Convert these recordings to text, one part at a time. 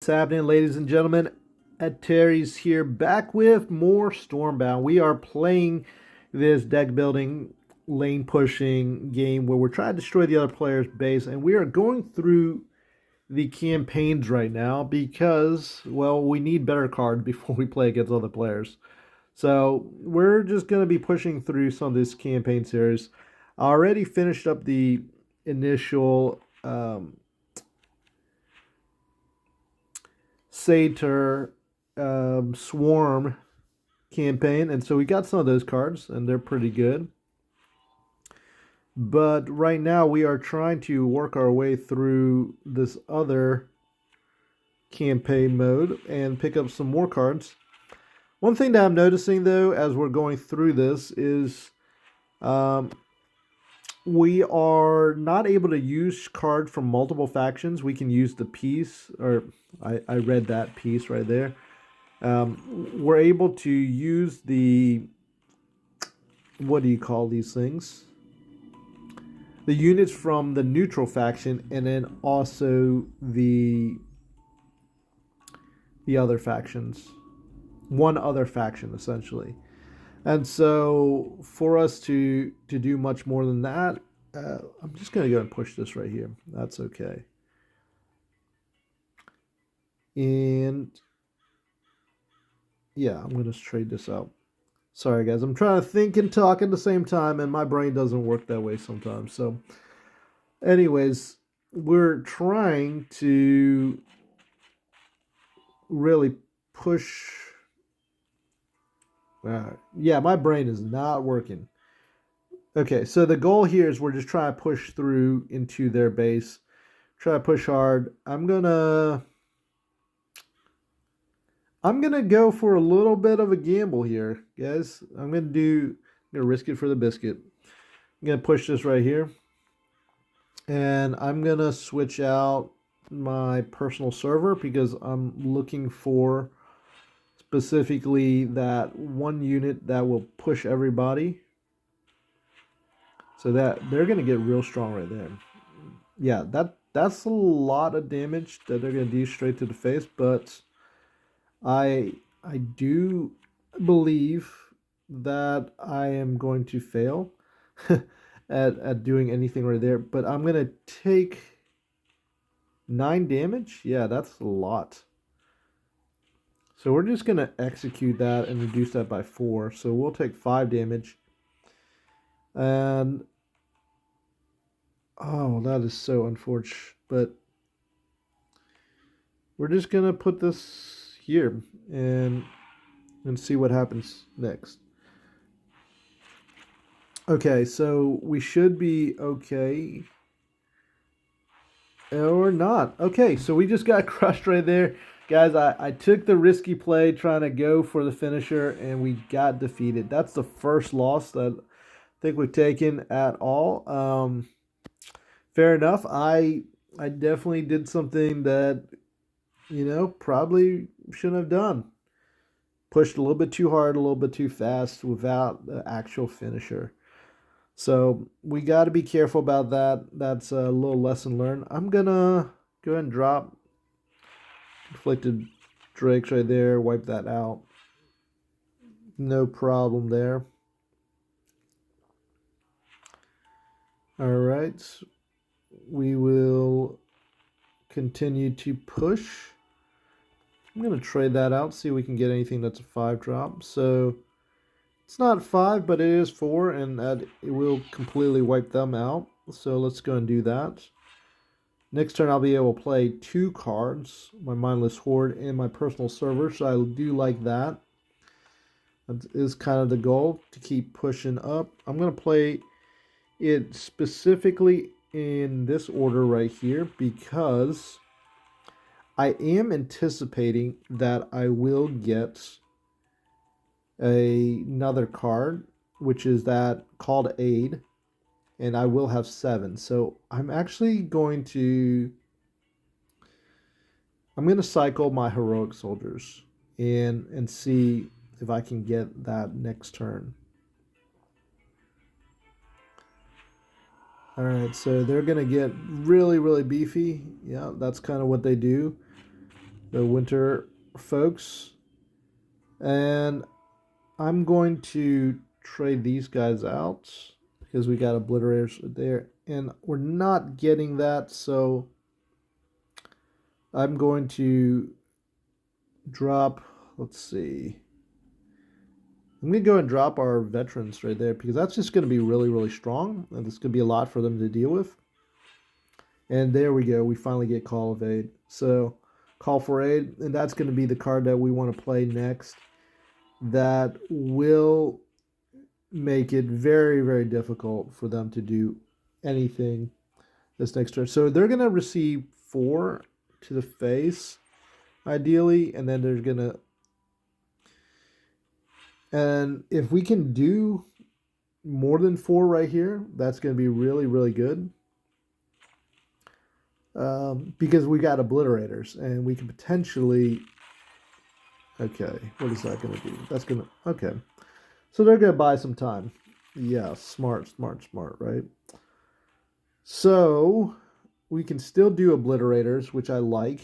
What's happening, ladies and gentlemen? Ed Terry's here, back with more Stormbound. We are playing this deck building, lane pushing game where we're trying to destroy the other player's base, and we are going through the campaigns right now because, well, we need better cards before we play against other players. So we're just going to be pushing through some of this campaign series. I already finished up the initial Satyr Swarm campaign, and so we got some of those cards, and they're pretty good. But right now, we are trying to work our way through this other campaign mode and pick up some more cards. One thing that I'm noticing, though, as we're going through this is um, we are not able to use cards from multiple factions. We can use the piece, or I read that piece right there. We're able to use the, what do you call these things? The units from the neutral faction, and then also the other factions, one other faction essentially. And so for us to do much more than that, I'm just gonna go and push this right here. That's okay. And yeah, I'm gonna trade this out. Sorry guys, I'm trying to think and talk at the same time, and my brain doesn't work that way sometimes. So anyways, we're trying to really push. Yeah, my brain is not working. Okay, so the goal here is we're just trying to push through into their base. Try to push hard. I'm gonna go for a little bit of a gamble here, guys. I'm gonna risk it for the biscuit. I'm gonna push this right here. And I'm gonna switch out my personal server because I'm looking for specifically that one unit that will push everybody. So that they're gonna get real strong right there. Yeah, that's a lot of damage that they're gonna do straight to the face, but I do believe that I am going to fail at doing anything right there. But I'm gonna take 9 damage. Yeah, that's a lot. So we're just gonna execute that and reduce that by 4. So we'll take 5 damage. And oh, that is so unfortunate. But we're just gonna put this here and see what happens next. Okay, so we should be okay. Or not. Okay, so we just got crushed right there. Guys, I took the risky play trying to go for the finisher, and we got defeated. That's the first loss that I think we've taken at all. Fair enough. I definitely did something that, probably shouldn't have done. Pushed a little bit too hard, a little bit too fast without the actual finisher. So we got to be careful about that. That's a little lesson learned. I'm gonna go ahead and drop conflicted drakes right there. Wipe that out. No problem there. All right. We will continue to push. I'm gonna trade that out. See if we can get anything that's a 5 drop. So it's not 5, but it is 4, and that it will completely wipe them out. So let's go and do that. Next turn, I'll be able to play 2 cards, my Mindless Horde and my personal server, so I do like that. That is kind of the goal, to keep pushing up. I'm going to play it specifically in this order right here because I am anticipating that I will get another card, which is that called Aid, and I will have 7. So I'm actually going to cycle my heroic soldiers and see if I can get that next turn. All right, so they're gonna get really, really beefy. Yeah, that's kind of what they do. the winter folks. And I'm going to trade these guys out because we got obliterators there. And we're not getting that, so I'm going to drop, let's see. I'm going to go and drop our veterans right there because that's just going to be really, really strong. And it's going to be a lot for them to deal with. And there we go. We finally get Call of Aid. So Call for Aid, and that's going to be the card that we want to play next. That will make it very, very difficult for them to do anything this next turn. So they're going to receive 4 to the face, ideally, and then they're going to... And if we can do more than 4 right here, that's going to be really, really good. Because we got obliterators, and we can potentially... Okay, what is that going to do? That's going to... Okay. So they're going to buy some time. Yeah, smart, right? So we can still do obliterators, which I like.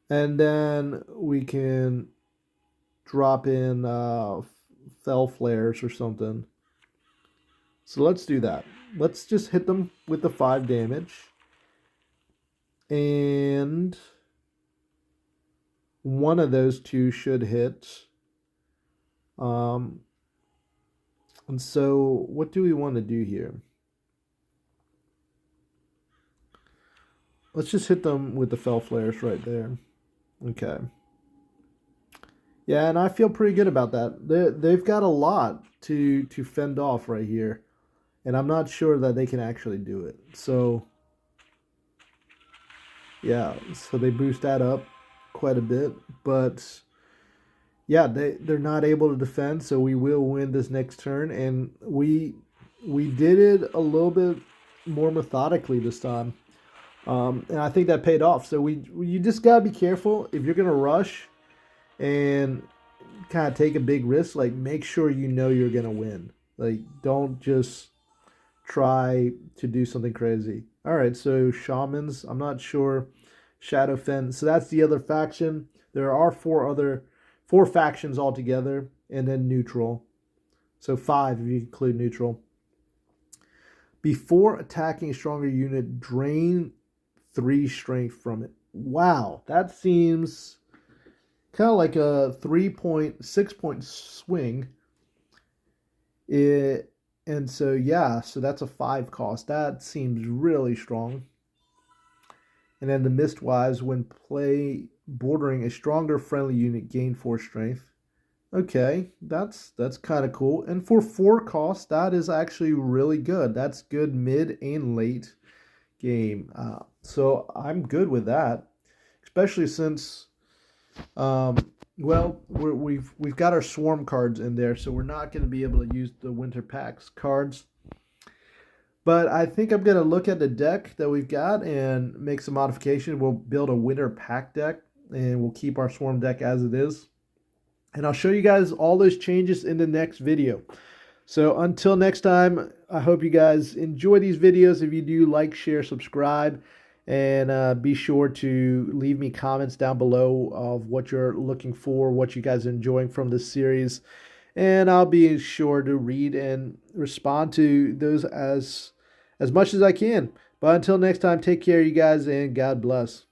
And then we can drop in fell flares or something. So let's do that. Let's just hit them with the 5 damage. And one of those 2 should hit. And so what do we want to do here? Let's just hit them with the fell flares right there. Okay. Yeah, and I feel pretty good about that. They've got a lot to fend off right here. And I'm not sure that they can actually do it. So, yeah, so they boost that up quite a bit. But, yeah, they're not able to defend, so we will win this next turn. And we did it a little bit more methodically this time. And I think that paid off. So you just got to be careful. If you're going to rush and kind of take a big risk, like make sure you know you're going to win. Like don't just try to do something crazy. All right, so Shamans, I'm not sure. Shadowfen, so that's the other faction. There are 4 factions altogether, and then neutral. So 5 if you include neutral. Before attacking a stronger unit, drain 3 strength from it. Wow, that seems kind of like a 6-point swing. And so, yeah, so that's a 5 cost. That seems really strong. And then the Mistwives, when play bordering a stronger friendly unit, gain 4 strength. Okay, that's kind of cool. And for 4 cost, that is actually really good. That's good mid and late game. So I'm good with that, especially since, well, we've got our swarm cards in there, so we're not going to be able to use the Winter Pacts cards. But I think I'm going to look at the deck that we've got and make some modifications. We'll build a Winter Pact deck, and we'll keep our swarm deck as it is. And I'll show you guys all those changes in the next video. So until next time, I hope you guys enjoy these videos. If you do, like, share, subscribe, and be sure to leave me comments down below of what you're looking for, what you guys are enjoying from this series. And I'll be sure to read and respond to those as much as I can. But until next time, take care, you guys, and God bless.